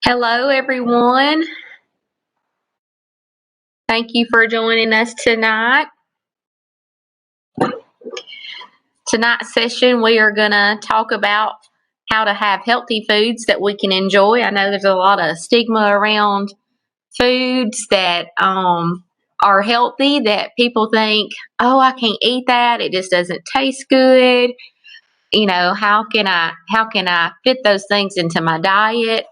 Hello, everyone. Thank you for joining us tonight. Tonight's session, we are going to talk about how to have healthy foods that we can enjoy. I know there's a lot of stigma around foods that are healthy that people think, oh, I can't eat that. It just doesn't taste good. You know, how can I fit those things into my diet?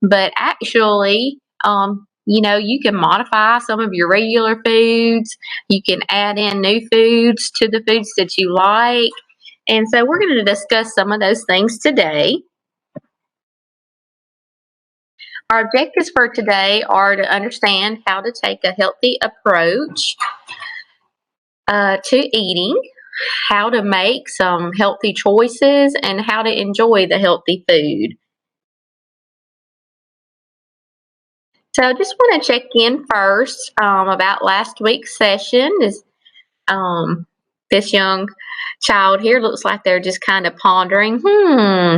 But actually, you can modify some of your regular foods. You can add in new foods to the foods that you like. And so we're going to discuss some of those things today. Our objectives for today are to understand how to take a healthy approach to eating, how to make some healthy choices, and how to enjoy the healthy food. So I just want to check in first about last week's session. This young child here looks like they're just kind of pondering,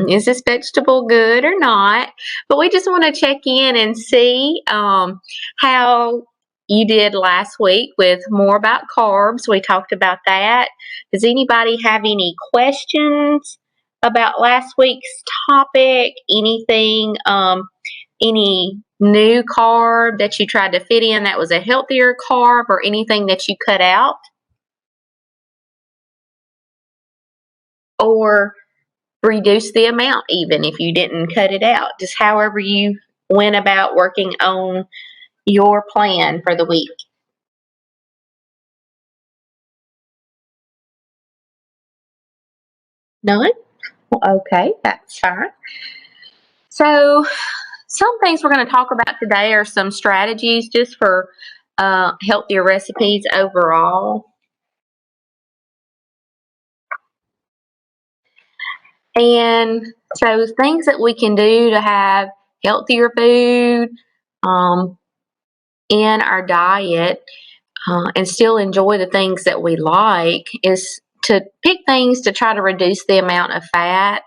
is this vegetable good or not? But we just want to check in and see how you did last week with more about carbs. We talked about that. Does anybody have any questions about last week's topic? Anything, any new carb that you tried to fit in that was a healthier carb, or anything that you cut out? Or reduce the amount even if you didn't cut it out. Just however you went about working on your plan for the week. None? Okay, that's fine. So some things we're going to talk about today are some strategies just for healthier recipes overall. And so things that we can do to have healthier food in our diet and still enjoy the things that we like is to pick things to try to reduce the amount of fat,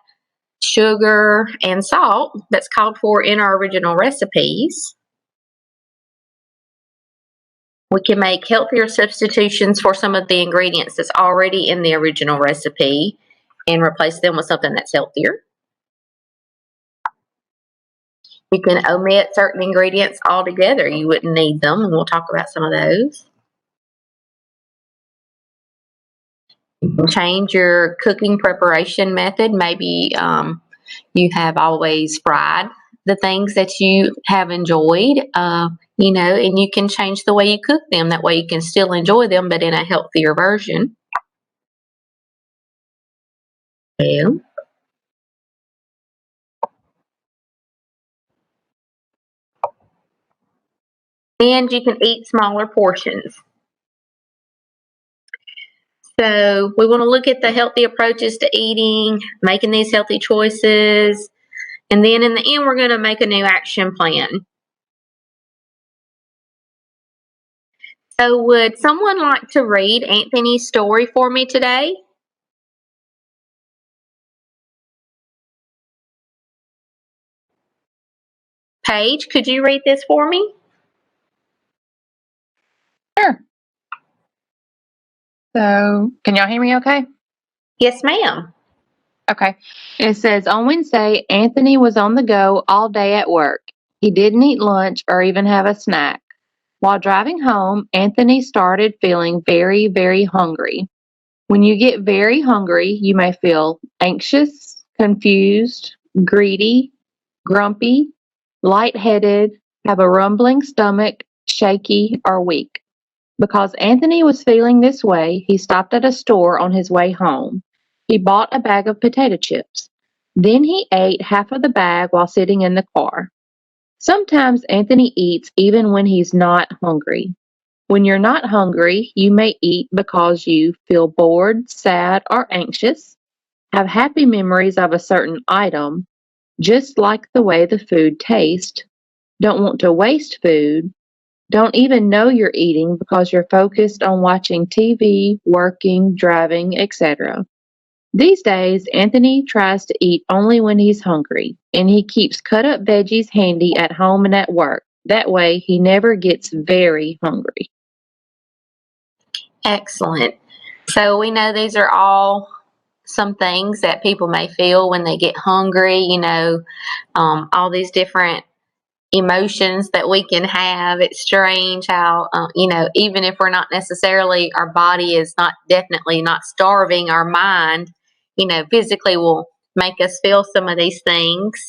sugar, and salt that's called for in our original recipes. We can make healthier substitutions for some of the ingredients that's already in the original recipe and replace them with something that's healthier. You can omit certain ingredients altogether. You wouldn't need them, and we'll talk about some of those. You can change your cooking preparation method. Maybe you have always fried the things that you have enjoyed, and you can change the way you cook them. That way you can still enjoy them, but in a healthier version. Yeah. And you can eat smaller portions. So we want to look at the healthy approaches to eating, making these healthy choices, and then in the end, we're going to make a new action plan. So would someone like to read Anthony's story for me today? Paige, could you read this for me? Sure. So, can y'all hear me okay? Yes, ma'am. Okay. It says, on Wednesday, Anthony was on the go all day at work. He didn't eat lunch or even have a snack. While driving home, Anthony started feeling very, very hungry. When you get very hungry, you may feel anxious, confused, greedy, grumpy, lightheaded, have a rumbling stomach, shaky, or weak. Because Anthony was feeling this way, he stopped at a store on his way home. He bought a bag of potato chips. Then he ate half of the bag while sitting in the car. Sometimes Anthony eats even when he's not hungry. When you're not hungry, you may eat because you feel bored, sad, or anxious, have happy memories of a certain item, just like the way the food tastes, don't want to waste food, don't even know you're eating because you're focused on watching TV, working, driving, etc. These days, Anthony tries to eat only when he's hungry, and he keeps cut up veggies handy at home and at work. That way, he never gets very hungry. Excellent. So we know these are all some things that people may feel when they get hungry, all these different emotions that we can have. It's strange how, even if we're not necessarily, our body is not definitely not starving, our mind, physically will make us feel some of these things.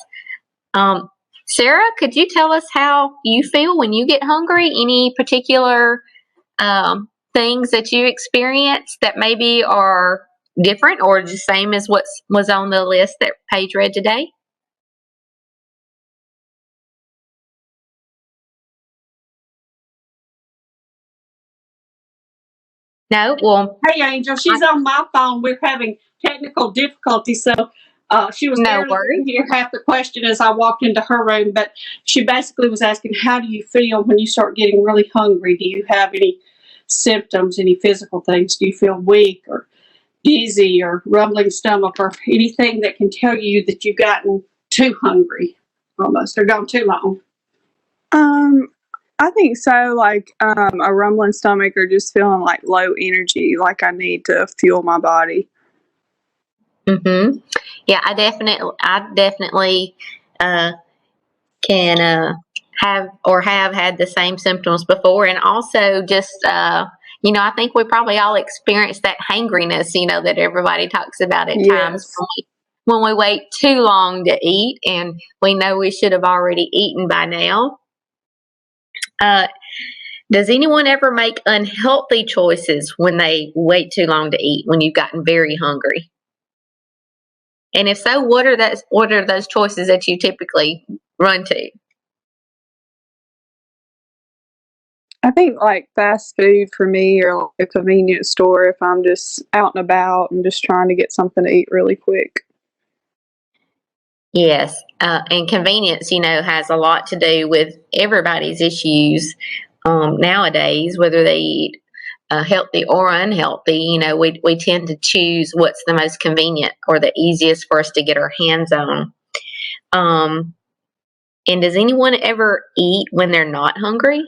Sarah, could you tell us how you feel when you get hungry? Any particular things that you experience that maybe are different or the same as what was on the list that Paige read today? No? Well, Hey, Angel, she's on my phone. We're having technical difficulties, so she was no barely going worries. to hear half the question as I walked into her room. But she basically was asking, how do you feel when you start getting really hungry? Do you have any symptoms, any physical things? Do you feel weak or dizzy or rumbling stomach or anything that can tell you that you've gotten too hungry almost or gone too long? I think so, like a rumbling stomach or just feeling like low energy, like I need to fuel my body. Mm-hmm. Yeah, I definitely can have had the same symptoms before, and also just I think we probably all experience that hangriness, that everybody talks about at times Yes. when we wait too long to eat, and we know we should have already eaten by now. Does anyone ever make unhealthy choices when they wait too long to eat, when you've gotten very hungry? And if so, what are those choices that you typically run to? I think like fast food for me or like a convenience store if I'm just out and about and just trying to get something to eat really quick. Yes, and convenience, has a lot to do with everybody's issues nowadays, whether they eat healthy or unhealthy. We tend to choose what's the most convenient or the easiest for us to get our hands on. And does anyone ever eat when they're not hungry?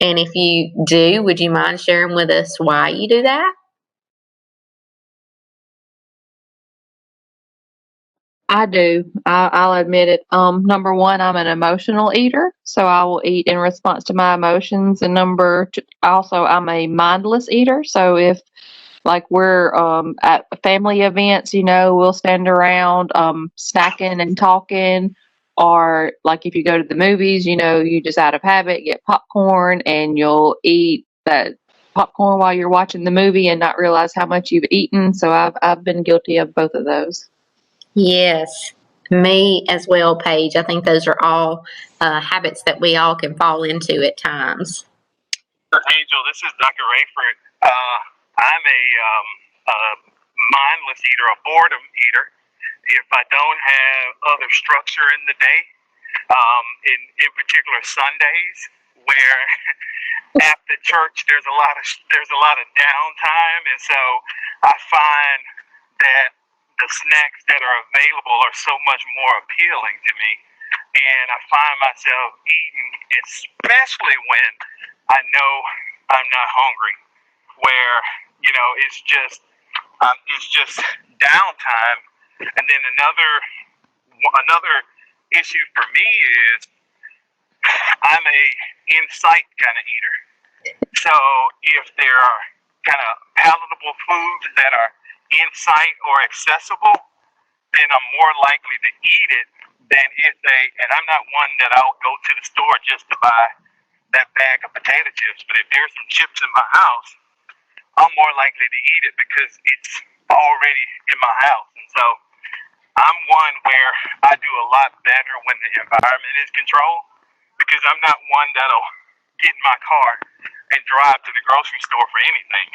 And if you do, would you mind sharing with us why you do that? I do. I'll admit it. Number one, I'm an emotional eater, so I will eat in response to my emotions. And number two, also, I'm a mindless eater. So if like we're at family events, we'll stand around snacking and talking. Or like if you go to the movies, you just out of habit get popcorn and you'll eat that popcorn while you're watching the movie and not realize how much you've eaten. So I've been guilty of both of those. Yes, me as well, Paige. I think those are all habits that we all can fall into at times. Angel, this is Dr. Rayford. I'm a mindless eater, a boredom eater. If I don't have other structure in the day, in particular Sundays, where after church there's a lot of downtime, and so I find that the snacks that are available are so much more appealing to me, and I find myself eating, especially when I know I'm not hungry, where it's just downtime. And then another issue for me is I'm a insight kind of eater. So if there are kind of palatable foods that are in sight or accessible, then I'm more likely to eat it than and I'm not one that I'll go to the store just to buy that bag of potato chips, but if there's some chips in my house, I'm more likely to eat it because it's already in my house. And so I'm one where I do a lot better when the environment is controlled, because I'm not one that'll get in my car and drive to the grocery store for anything.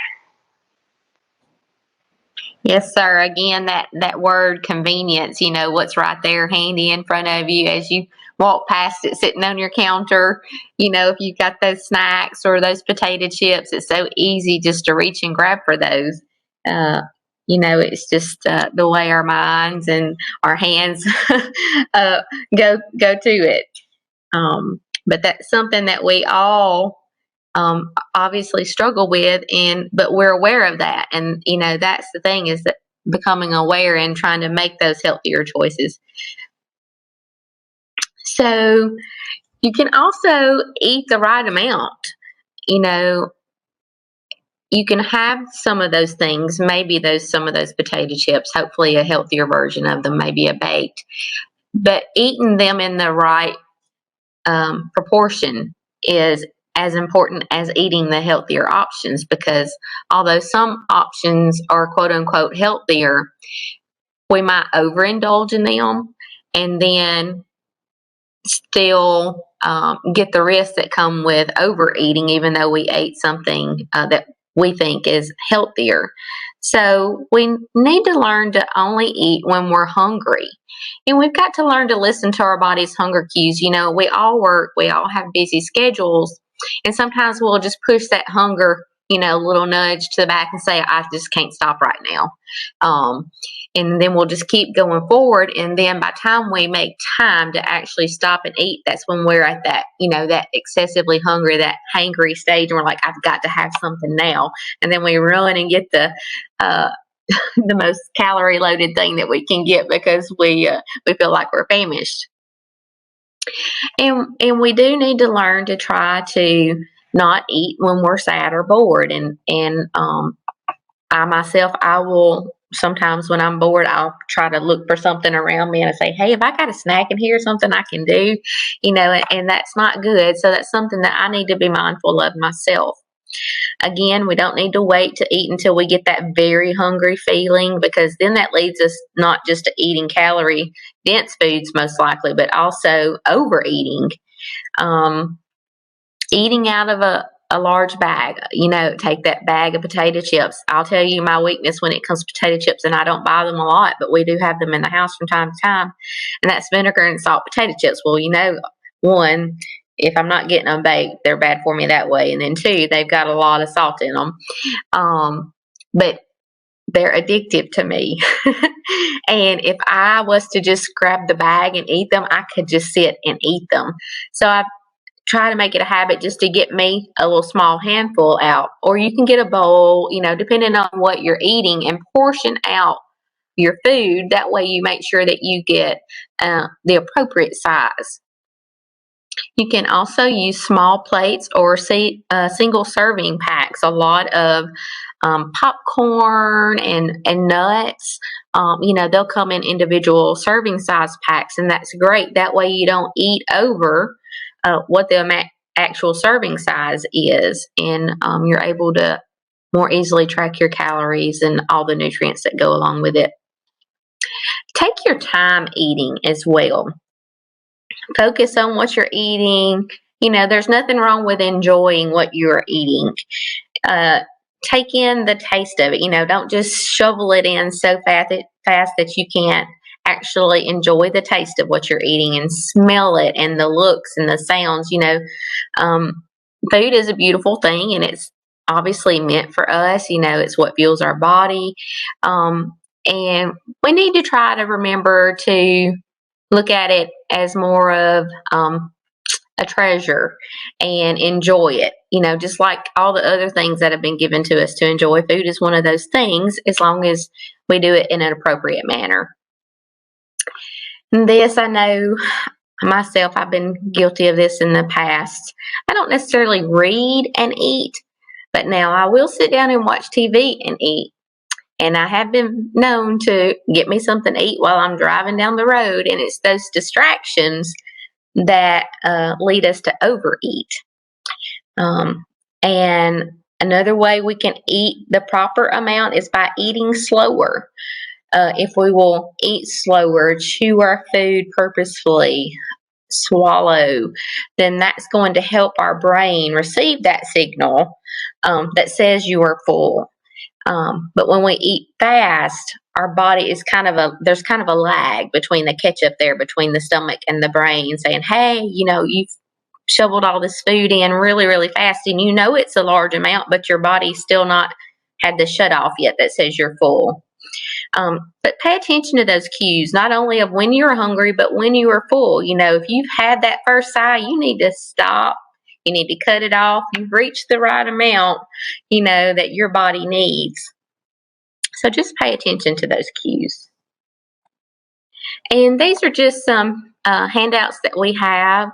Yes, sir. Again, that word convenience, what's right there handy in front of you as you walk past it, sitting on your counter. If you've got those snacks or those potato chips, it's so easy just to reach and grab for those. It's just the way our minds and our hands go to it. But that's something that we all obviously struggle with, but we're aware of that. And that's the thing, is that becoming aware and trying to make those healthier choices. So you can also eat the right amount. You can have some of those things, maybe some of those potato chips, hopefully a healthier version of them, maybe a baked, but eating them in the right proportion is as important as eating the healthier options, because although some options are quote unquote healthier, we might overindulge in them and then still get the risks that come with overeating, even though we ate something that we think is healthier. So we need to learn to only eat when we're hungry. And we've got to learn to listen to our body's hunger cues. We all work, we all have busy schedules, and sometimes we'll just push that hunger, little nudge to the back and say, I just can't stop right now. And then we'll just keep going forward. And then by the time we make time to actually stop and eat, that's when we're at that, that excessively hungry, that hangry stage. And we're like, I've got to have something now. And then we run and get the most calorie loaded thing that we can get, because we feel like we're famished. And we do need to learn to try to not eat when we're sad or bored. And I myself, I will sometimes when I'm bored, I'll try to look for something around me and I say, hey, have I got a snack in here, something I can do? And that's not good. So that's something that I need to be mindful of myself. Again, we don't need to wait to eat until we get that very hungry feeling, because then that leads us not just to eating calorie dense foods most likely, but also overeating. Eating out of a large bag, take that bag of potato chips. I'll tell you my weakness when it comes to potato chips, and I don't buy them a lot, but we do have them in the house from time to time, and that's vinegar and salt potato chips. Well, one, if I'm not getting them baked, they're bad for me that way, and then two, they've got a lot of salt in them, but they're addictive to me. And if I was to just grab the bag and eat them, I could just sit and eat them. So I try to make it a habit just to get me a little small handful out, or you can get a bowl, depending on what you're eating, and portion out your food. That way you make sure that you get the appropriate size. You can also use small plates or single serving packs. A lot of popcorn and nuts, they'll come in individual serving size packs, and that's great. That way you don't eat over what the actual serving size is, and you're able to more easily track your calories and all the nutrients that go along with it. Take your time eating as well. Focus on what you're eating. There's nothing wrong with enjoying what you're eating. Take in the taste of it. Don't just shovel it in so fast that you can't actually enjoy the taste of what you're eating and smell it and the looks and the sounds. Food is a beautiful thing, and it's obviously meant for us. It's what fuels our body. And we need to try to remember to look at it as more of a treasure and enjoy it. Just like all the other things that have been given to us to enjoy, food is one of those things, as long as we do it in an appropriate manner. And this, I know myself, I've been guilty of this in the past. I don't necessarily read and eat, but now I will sit down and watch TV and eat. And I have been known to get me something to eat while I'm driving down the road, and it's those distractions that lead us to overeat. And another way we can eat the proper amount is by eating slower. If we will eat slower, chew our food purposefully, swallow, then that's going to help our brain receive that signal that says you are full. But when we eat fast, our body is there's kind of a lag between the catch-up there between the stomach and the brain, saying, hey, you've shoveled all this food in really, really fast, and it's a large amount, but your body's still not had the shut off yet that says you're full. But pay attention to those cues, not only of when you're hungry, but when you are full. If you've had that first sigh, you need to stop. You need to cut it off. You've reached the right amount, that your body needs. So just pay attention to those cues. And these are just some handouts that we have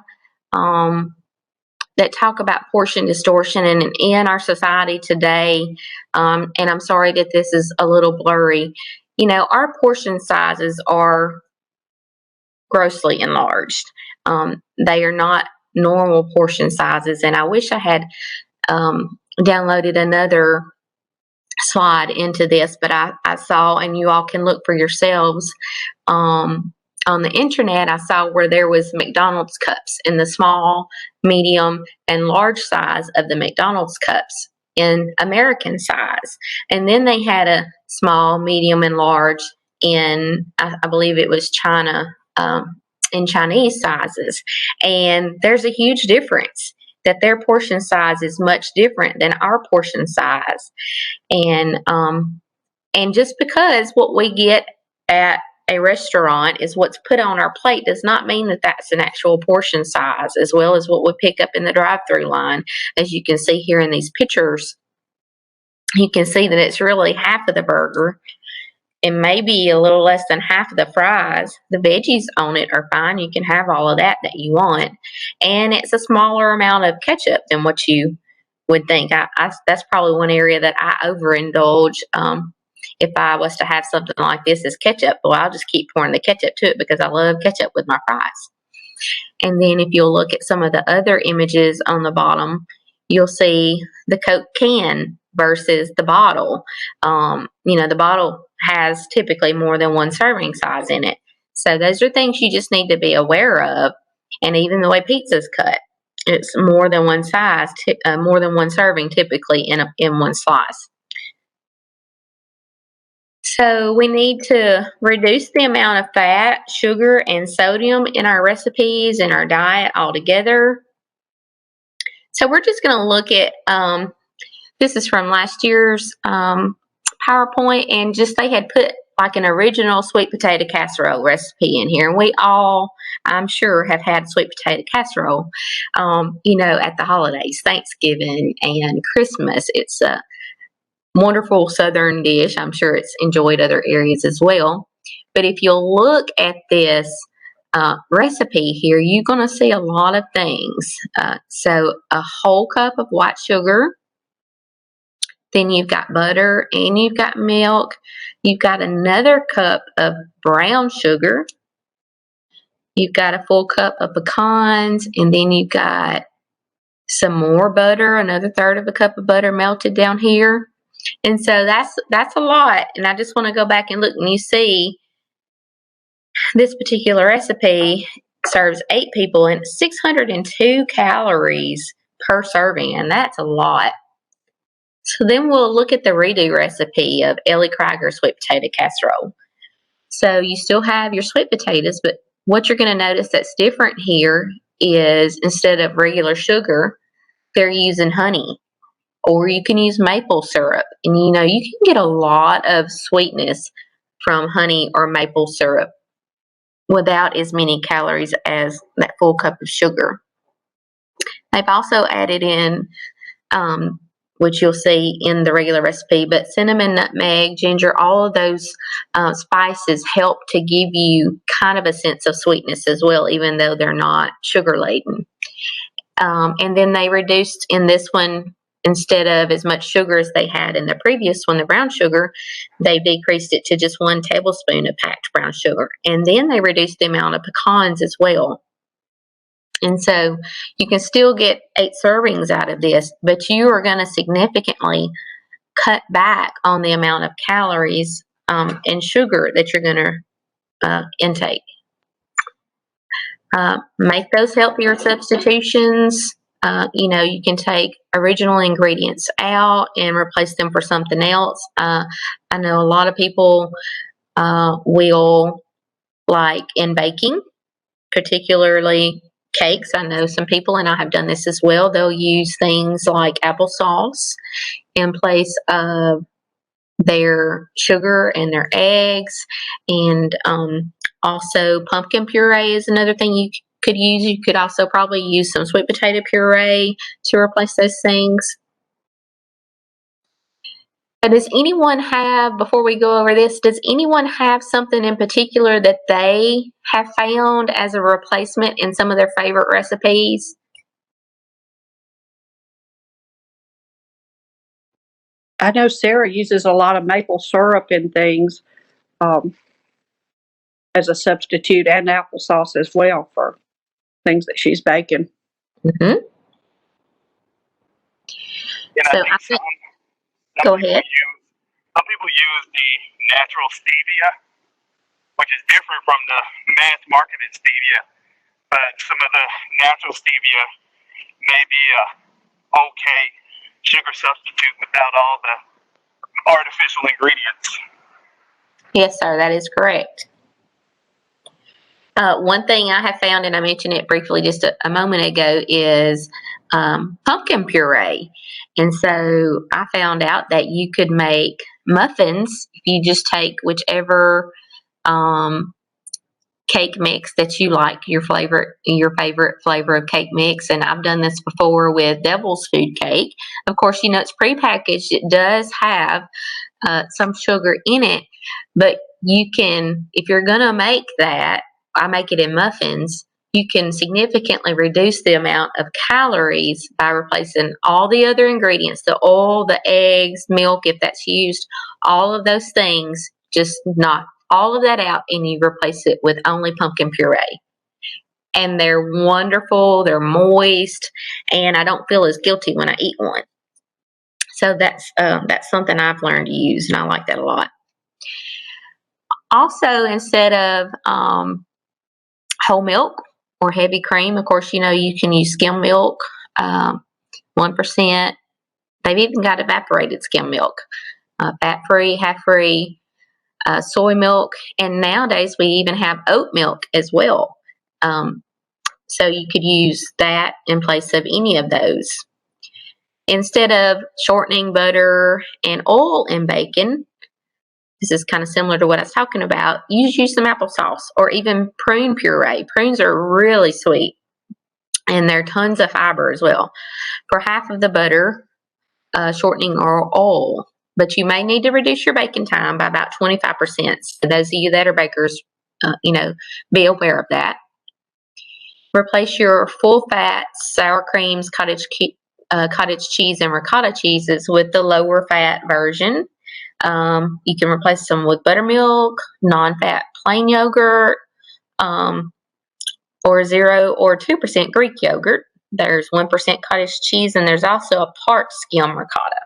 that talk about portion distortion in our society today. And I'm sorry that this is a little blurry. Our portion sizes are grossly enlarged. They are not normal portion sizes, and I wish I had downloaded another slide into this, but I saw, and you all can look for yourselves on the internet, I saw where there was McDonald's cups in the small, medium, and large size of the McDonald's cups in American size, and then they had a small, medium, and large in I believe it was China, in Chinese sizes, and there's a huge difference. That their portion size is much different than our portion size, and just because what we get at a restaurant is what's put on our plate does not mean that that's an actual portion size, as well as what we pick up in the drive-through line. As you can see here in these pictures, you can see that it's really half of the burger and maybe a little less than half of the fries. The veggies on it are fine. You can have all of that you want. And it's a smaller amount of ketchup than what you would think. That's probably one area that I overindulge. If I was to have something like this as ketchup, well, I'll just keep pouring the ketchup to it because I love ketchup with my fries. And then if you'll look at some of the other images on the bottom, you'll see the Coke can versus the bottle. The bottle has typically more than one serving size in it. So those are things you just need to be aware of. And even the way pizza's cut, it's more than one size, more than one serving typically in one slice. So we need to reduce the amount of fat, sugar, and sodium in our recipes and our diet altogether. So we're just going to look at, this is from last year's PowerPoint, and just they had put like an original sweet potato casserole recipe in here. And we all, I'm sure, have had sweet potato casserole, at the holidays, Thanksgiving and Christmas. It's a wonderful Southern dish. I'm sure it's enjoyed other areas as well. But if you'll look at this recipe here, you're going to see a lot of things. So a whole cup of white sugar. Then you've got butter and you've got milk. You've got another cup of brown sugar. You've got a full cup of pecans, and then you've got some more butter, another third of a cup of butter melted down here. And so that's a lot. And I just want to go back and look, and you see this particular recipe serves 8 people and 602 calories per serving, and that's a lot. So then we'll look at the redo recipe of Ellie Krieger sweet potato casserole. So you still have your sweet potatoes, but what you're going to notice that's different here is instead of regular sugar, they're using honey, or you can use maple syrup. And you can get a lot of sweetness from honey or maple syrup without as many calories as that full cup of sugar. They've also added in, which you'll see in the regular recipe, but cinnamon, nutmeg, ginger, all of those spices help to give you kind of a sense of sweetness as well, even though they're not sugar laden. And then they reduced in this one, instead of as much sugar as they had in the previous one, the brown sugar, they decreased it to just 1 tablespoon of packed brown sugar. And then they reduced the amount of pecans as well. And so you can still get 8 servings out of this, but you are going to significantly cut back on the amount of calories and sugar that you're going to intake. Make those healthier substitutions. You can take original ingredients out and replace them for something else. I know a lot of people will, like in baking, particularly cakes. I know some people, and I have done this as well, they'll use things like applesauce in place of their sugar and their eggs. And also pumpkin puree is another thing you could use. You could also probably use some sweet potato puree to replace those things. Does anyone have, before we go over this, does anyone have something in particular that they have found as a replacement in some of their favorite recipes? I know Sarah uses a lot of maple syrup in things as a substitute, and applesauce as well for things that she's baking. Mm-hmm. And So I think go ahead. Some people use the natural stevia, which is different from the mass marketed stevia. But some of the natural stevia may be a okay sugar substitute without all the artificial ingredients. Yes, sir, that is correct. One thing I have found, and I mentioned it briefly just a moment ago, is pumpkin puree. And so I found out that you could make muffins if you just take whichever cake mix that you like, your favorite flavor of cake mix. And I've done this before with devil's food cake. Of course, you know it's prepackaged. It does have some sugar in it, but you can, if you're gonna make that, I make it in muffins, you can significantly reduce the amount of calories by replacing all the other ingredients, the oil, the eggs, milk, if that's used, all of those things, just knock all of that out and you replace it with only pumpkin puree. And they're wonderful, they're moist, and I don't feel as guilty when I eat one. So that's something I've learned to use, and I like that a lot. Also, instead of whole milk or heavy cream, of course, you know, you can use skim milk, 1%. They've even got evaporated skim milk, fat-free, half-free, soy milk, and nowadays we even have oat milk as well. So you could use that in place of any of those. Instead of shortening butter and oil in bacon, this is kind of similar to what I was talking about, you just use some applesauce or even prune puree. Prunes are really sweet, and they're tons of fiber as well. For half of the butter, shortening or oil, but you may need to reduce your baking time by about 25%. So those of you that are bakers, you know, be aware of that. Replace your full-fat sour creams, cottage cheese, and ricotta cheeses with the lower-fat version. You can replace them with buttermilk, non-fat plain yogurt, or 0 or 2% Greek yogurt. There's 1% cottage cheese, and there's also a part skim ricotta.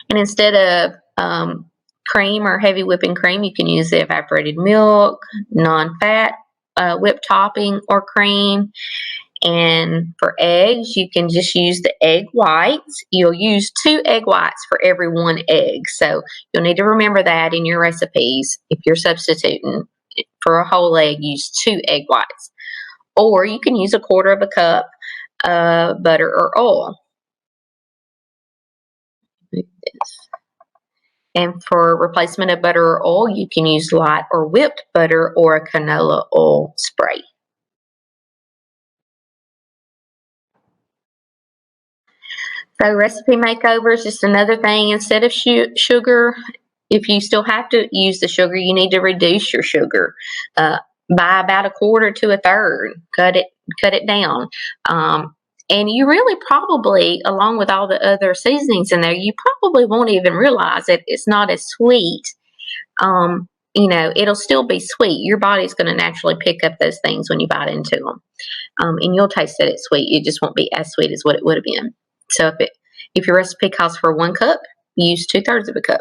And instead of cream or heavy whipping cream, you can use the evaporated milk, non-fat whipped topping or cream. And for eggs, you can just use the egg whites. You'll use 2 egg whites for every 1 egg. So you'll need to remember that in your recipes. If you're substituting for a whole egg, use 2 egg whites. Or you can use 1/4 cup of butter or oil. And for replacement of butter or oil, you can use light or whipped butter or a canola oil spray. So recipe makeovers, just another thing. Instead of sugar, if you still have to use the sugar, you need to reduce your sugar by about 1/4 to 1/3. Cut it down. And you really probably, along with all the other seasonings in there, you probably won't even realize that it's not as sweet. You know, it'll still be sweet. Your body's going to naturally pick up those things when you bite into them. And you'll taste that it's sweet. It just won't be as sweet as what it would have been. So if your recipe calls for 1 cup, use 2/3 of a cup.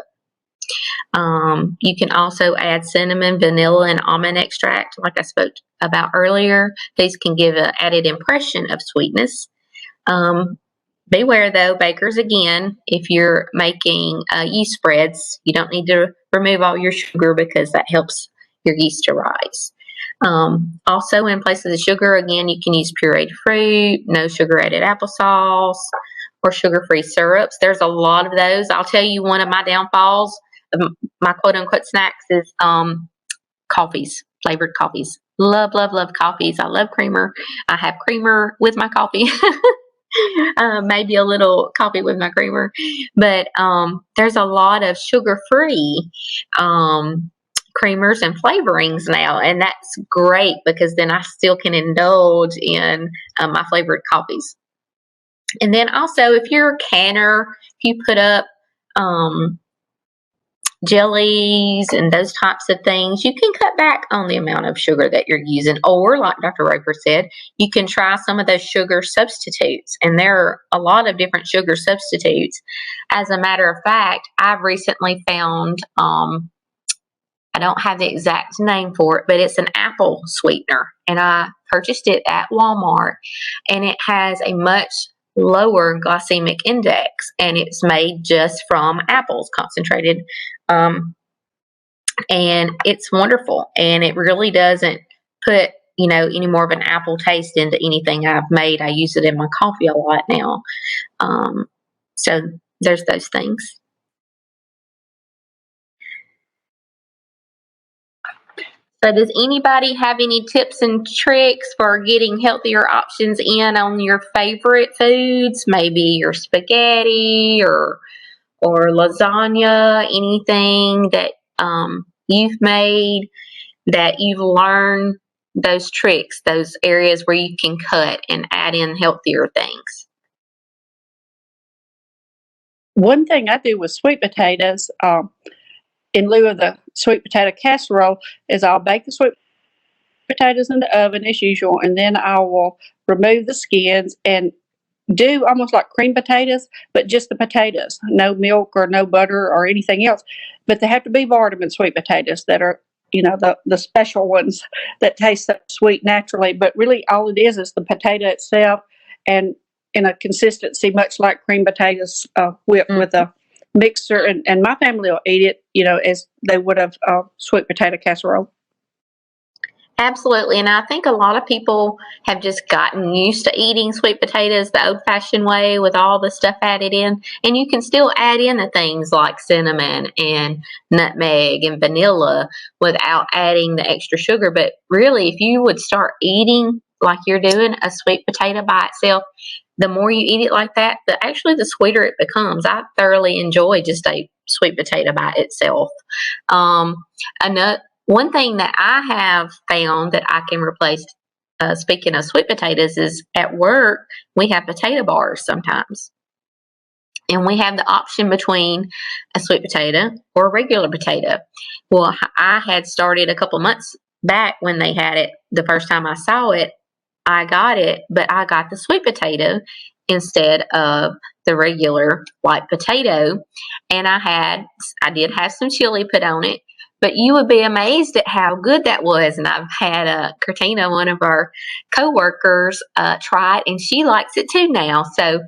You can also add cinnamon, vanilla, and almond extract, like I spoke about earlier. These can give an added impression of sweetness. Beware though, bakers, again, if you're making yeast spreads, you don't need to remove all your sugar because that helps your yeast to rise. Also, in place of the sugar, again, you can use pureed fruit, no sugar added applesauce, or sugar-free syrups. There's a lot of those. I'll tell you, one of my downfalls of my quote-unquote snacks is coffees, flavored coffees. Love, love, love coffees. I love creamer. I have creamer with my coffee. Maybe a little coffee with my creamer. But there's a lot of sugar-free creamers and flavorings now, and that's great because then I still can indulge in my flavored coffees. And then also, if you're a canner, if you put up jellies and those types of things, you can cut back on the amount of sugar that you're using. Or, like Dr. Roper said, you can try some of those sugar substitutes. And there are a lot of different sugar substitutes. As a matter of fact, I've recently found, I don't have the exact name for it, but it's an apple sweetener. And I purchased it at Walmart. And it has a much lower glycemic index, and it's made just from apples, concentrated, and it's wonderful, and it really doesn't put any more of an apple taste into anything I've made. I use it in my coffee a lot now, so there's those things. So does anybody have any tips and tricks for getting healthier options in on your favorite foods? Maybe your spaghetti or lasagna, anything that you've made that you've learned, those tricks, those areas where you can cut and add in healthier things. One thing I do with sweet potatoes, in lieu of the sweet potato casserole, is I'll bake the sweet potatoes in the oven as usual, and then I will remove the skins and do almost like cream potatoes, but just the potatoes, no milk or no butter or anything else. But they have to be vitamin sweet potatoes that are, the special ones that taste so sweet naturally. But really all it is the potato itself, and in a consistency much like cream potatoes, whipped with a mixer, and my family will eat it, as they would have sweet potato casserole. Absolutely, and I think a lot of people have just gotten used to eating sweet potatoes the old-fashioned way with all the stuff added in, and you can still add in the things like cinnamon and nutmeg and vanilla without adding the extra sugar. But really, if you would start eating like you're doing a sweet potato by itself, the more you eat it like that, the sweeter it becomes. I thoroughly enjoy just a sweet potato by itself. One thing that I have found that I can replace, speaking of sweet potatoes, is at work we have potato bars sometimes. And we have the option between a sweet potato or a regular potato. Well, I had started a couple months back when they had it. The first time I saw it, I got it, but I got the sweet potato instead of the regular white potato. And I did have some chili put on it, but you would be amazed at how good that was. And I've had Cortina, one of our co-workers, try it, and she likes it too now. So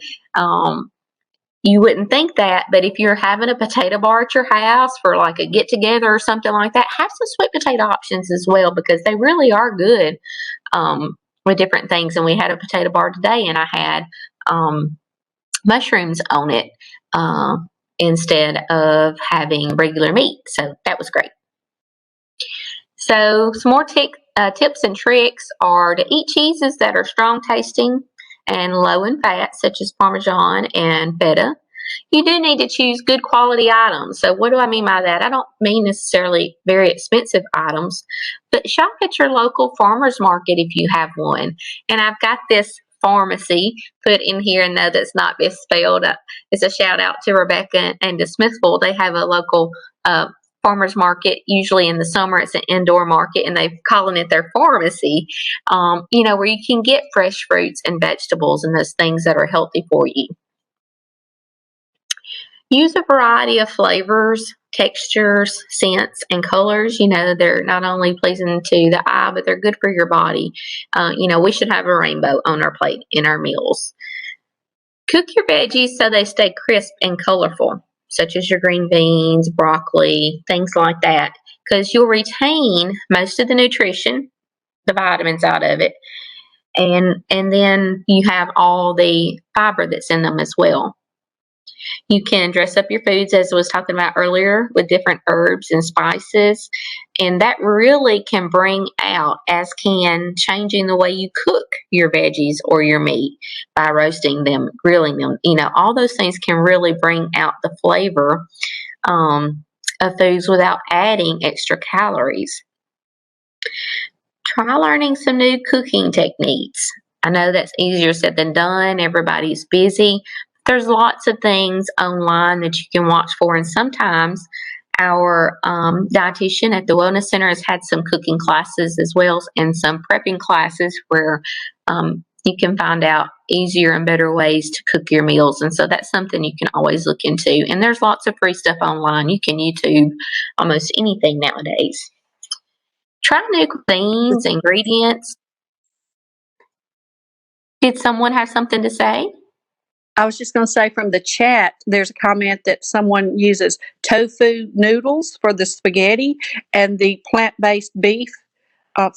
you wouldn't think that, but if you're having a potato bar at your house for like a get-together or something like that, have some sweet potato options as well, because they really are good with different things. And we had a potato bar today, and I had mushrooms on it instead of having regular meat. So that was great. So some more tips and tricks are to eat cheeses that are strong tasting and low in fat, such as Parmesan and Feta. You do need to choose good quality items. So what do I mean by that? I don't mean necessarily very expensive items, but shop at your local farmer's market if you have one. And I've got this pharmacy put in here, and though that's not misspelled, it's a shout out to Rebecca and to Smithville. They have a local farmer's market. Usually in the summer it's an indoor market, and they're calling it their pharmacy, where you can get fresh fruits and vegetables and those things that are healthy for you. Use a variety of flavors, textures, scents, and colors. They're not only pleasing to the eye, but they're good for your body. We should have a rainbow on our plate in our meals. Cook your veggies so they stay crisp and colorful, such as your green beans, broccoli, things like that, because you'll retain most of the nutrition, the vitamins out of it. And then you have all the fiber that's in them as well. You can dress up your foods, as I was talking about earlier, with different herbs and spices, and that really can bring out, as can changing the way you cook your veggies or your meat by roasting them, grilling them. All those things can really bring out the flavor of foods without adding extra calories. Try learning some new cooking techniques. I know that's easier said than done. Everybody's busy. There's lots of things online that you can watch for, and sometimes our dietitian at the Wellness Center has had some cooking classes as well, and some prepping classes where you can find out easier and better ways to cook your meals. And so that's something you can always look into. And there's lots of free stuff online. You can YouTube almost anything nowadays. Try new cuisines, ingredients. Did someone have something to say? I was just going to say, from the chat, there's a comment that someone uses tofu noodles for the spaghetti and the plant-based beef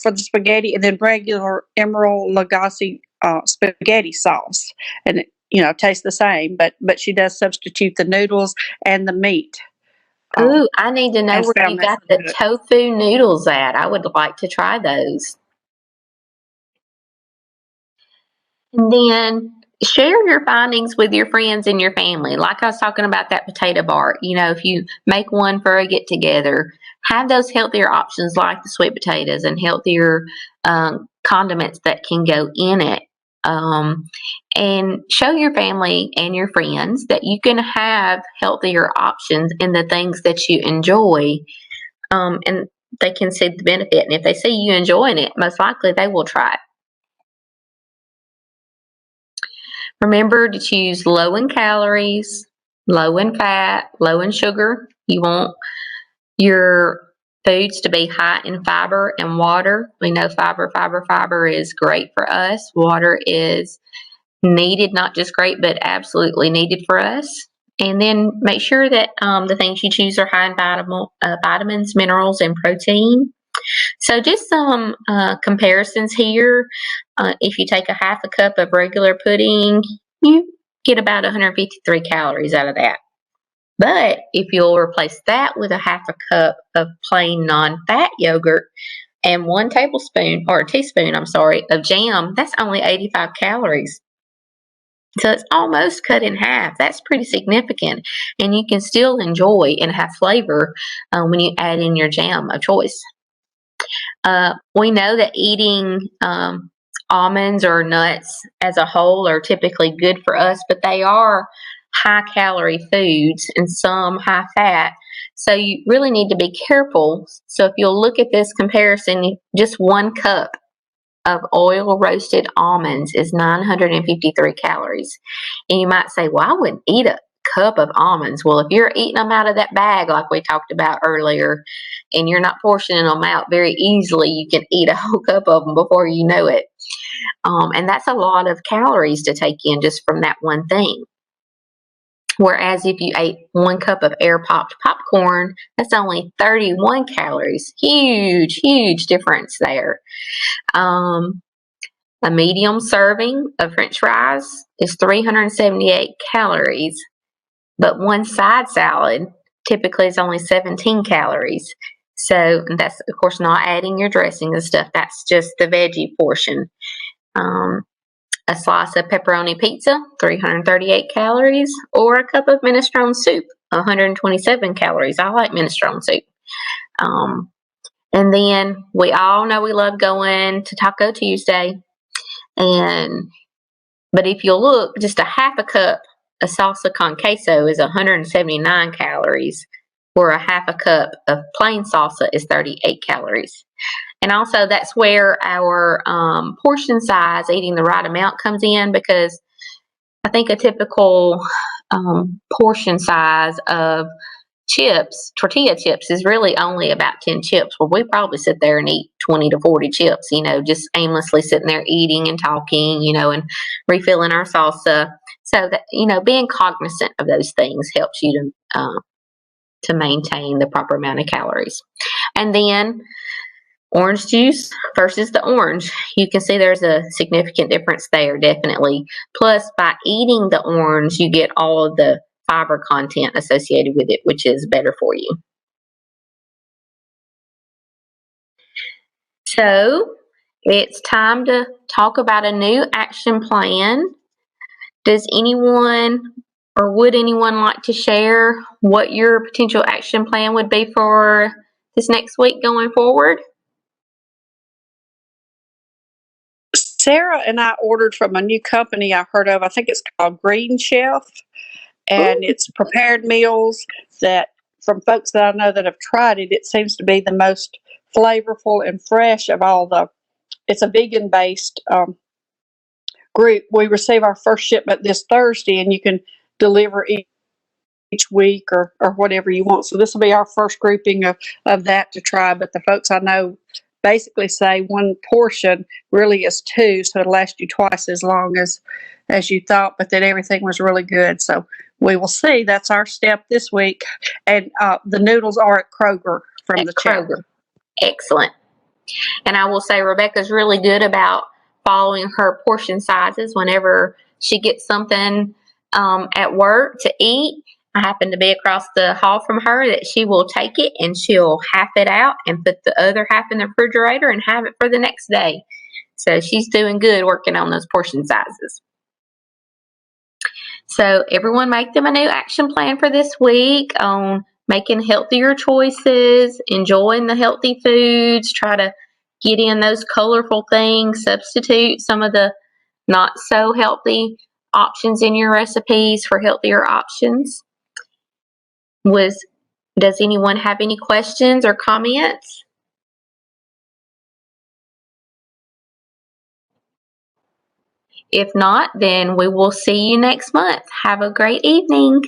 for the spaghetti, and then regular Emerald Lagasse spaghetti sauce. And it tastes the same, but she does substitute the noodles and the meat. Ooh, I need to know I where you found got that the tofu noodles at. I would like to try those. And then share your findings with your friends and your family. Like I was talking about that potato bar. If you make one for a get together, have those healthier options like the sweet potatoes and healthier condiments that can go in it. And show your family and your friends that you can have healthier options in the things that you enjoy, and they can see the benefit. And if they see you enjoying it, most likely they will try it. Remember to choose low in calories, low in fat, low in sugar. You want your foods to be high in fiber and water. We know fiber is great for us. Water is needed, not just great, but absolutely needed for us. And then make sure that the things you choose are high in vitamins, minerals, and protein. So just some comparisons here. If you take a half a cup of regular pudding, you get about 153 calories out of that. But if you'll replace that with a half a cup of plain non-fat yogurt and 1 teaspoon of jam, that's only 85 calories. So it's almost cut in half. That's pretty significant. And you can still enjoy and have flavor when you add in your jam of choice. We know that eating almonds or nuts as a whole are typically good for us, but they are high calorie foods and some high fat. So you really need to be careful. So if you'll look at this comparison, just 1 cup of oil roasted almonds is 953 calories. And you might say, well, I wouldn't eat a cup of almonds. Well, if you're eating them out of that bag like we talked about earlier, and you're not portioning them out very easily, you can eat a whole cup of them before you know it. And that's a lot of calories to take in just from that one thing. Whereas if you ate 1 cup of air-popped popcorn, that's only 31 calories. Huge, huge difference there. A medium serving of French fries is 378 calories, but 1 side salad typically is only 17 calories. So that's, of course, not adding your dressing and stuff. That's just the veggie portion. A slice of pepperoni pizza, 338 calories, or a cup of minestrone soup, 127 calories. I like minestrone soup. And then we all know we love going to Taco Tuesday. But if you look, just a half a cup of salsa con queso is 179 calories, where a half a cup of plain salsa is 38 calories. And also that's where our portion size, eating the right amount, comes in, because I think a typical portion size of chips, tortilla chips, is really only about 10 chips, where we probably sit there and eat 20 to 40 chips, just aimlessly sitting there eating and talking, and refilling our salsa. So that, being cognizant of those things helps you to maintain the proper amount of calories. And then orange juice versus the orange. You can see there's a significant difference there, definitely. Plus, by eating the orange, you get all of the fiber content associated with it, which is better for you. So, it's time to talk about a new action plan. Does anyone or would anyone like to share what your potential action plan would be for this next week going forward? Sarah and I ordered from a new company I heard of. I think it's called Green Chef, and it's prepared meals that, from folks that I know that have tried it, it seems to be the most flavorful and fresh of all the. It's a vegan-based group. We receive our first shipment this Thursday, and you can deliver each week or whatever you want. So this will be our first grouping of that to try. But the folks I know basically say one portion really is two, so it'll last you twice as long as you thought, but that everything was really good. So we will see. That's our step this week. And the noodles are at Kroger from the Kroger. Excellent. And I will say Rebecca's really good about following her portion sizes whenever she gets something at work to eat. I happen to be across the hall from her that she will take it and she'll half it out and put the other half in the refrigerator and have it for the next day. So she's doing good working on those portion sizes. So everyone make them a new action plan for this week on making healthier choices, enjoying the healthy foods, try to get in those colorful things, substitute some of the not so healthy options in your recipes for healthier options. Does anyone have any questions or comments? If not, then we will see you next month. Have a great evening.